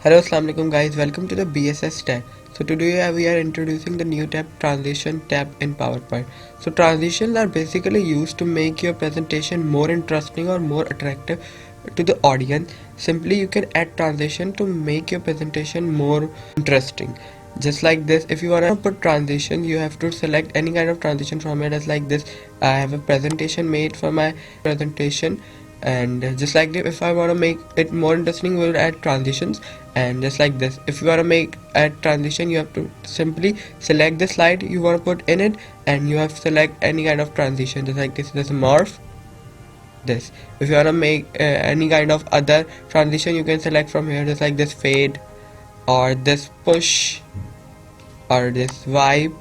Hello, Assalamu alaikum guys, welcome to the BSS tab. So today we are introducing the new tab, transition tab in PowerPoint. So transitions are basically used to make your presentation more interesting or more attractive to the audience. Simply you can add transition to make your presentation more interesting. Just like this, if you want to put transition, you have to select any kind of transition from here. Just like this, I have a presentation made for my presentation, and just like this, if I want to make it more interesting, we'll add transitions. And just like this, if you want to make add transition, you have to simply select the slide you want to put in it, and you have to select any kind of transition. Just like this morph. This, if you want to make any kind of other transition, you can select from here. Just like this fade, or this push, or this wipe,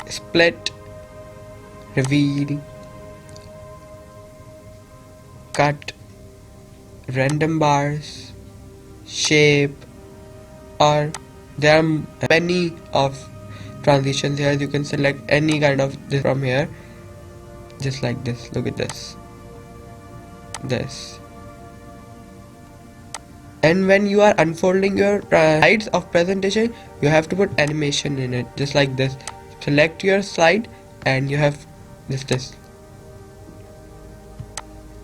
split, reveal, cut, random bars, shape, or there are many of transitions here. You can select any kind of this from here. Just like this, look at this, and when you are unfolding your slides of presentation, you have to put animation in it. Just like this, select your slide and you have this.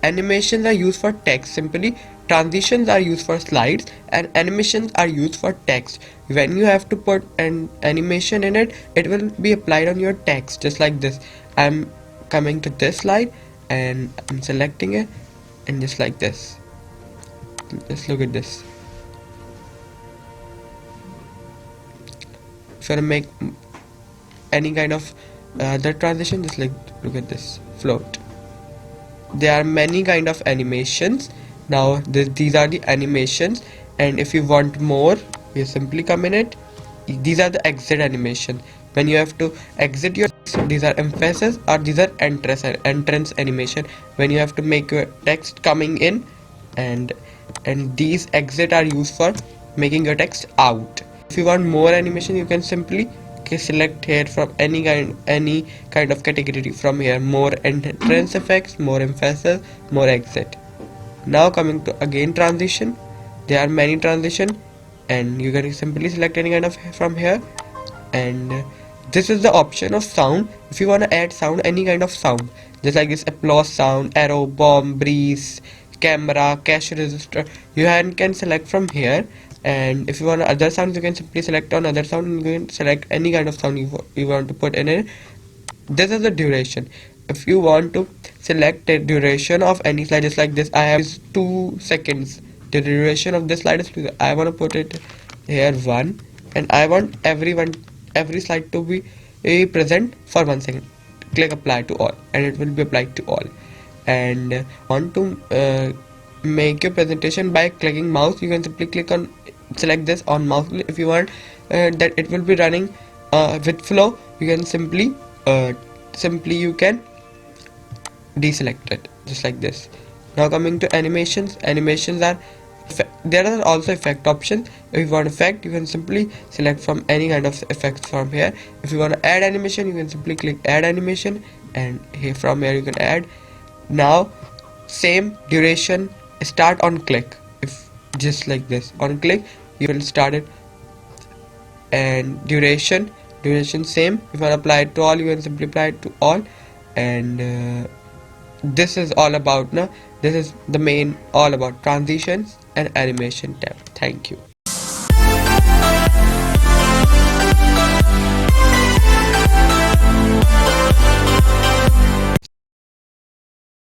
Animations are used for text. Simply, transitions are used for slides and animations are used for text. When you have to put an animation in it, it will be applied on your text. Just like this, I'm coming to this slide and I'm selecting it, and just like this, just look at this. If you want to make any kind of other transition, just like look at this float. There are many kind of animations. Now these are the animations, and if you want more, you simply come in it. These are the exit animation. When you have to exit your, these are emphasis, or these are entrance animation. When you have to make your text coming in, and these exit are used for making your text out. If you want more animation, you can simply select here from any kind of category from here. More entrance effects, more emphasis, more exit. Now coming to again transition, there are many transition, and you can simply select any kind of from here. And this is the option of sound. If you want to add sound, any kind of sound, just like this applause sound, arrow, bomb, breeze, camera, cash register, you can select from here. And if you want other sounds, you can simply select on other sound, and you can select any kind of sound you want to put in it. This is the duration. If you want to select the duration of any slide, just like this, I have 2 seconds. The duration of this slide is 2. I want to put it here 1, and I want every slide to be present for 1 second. Click apply to all, and it will be applied to all. And want to make your presentation by clicking mouse, you can simply click on select this on mouse. If you want that it will be running with flow, you can simply you can deselect it, just like this. Now coming to animations are there are also effect options. If you want effect, you can simply select from any kind of effects from here. If you want to add animation, you can simply click add animation, and here from here you can add. Now same duration, start on click. If just like this, on click you will start it. And duration same. If you want to apply it to all, you can simply apply it to all. And this is all about this is the main all about transitions and animation tab. Thank you.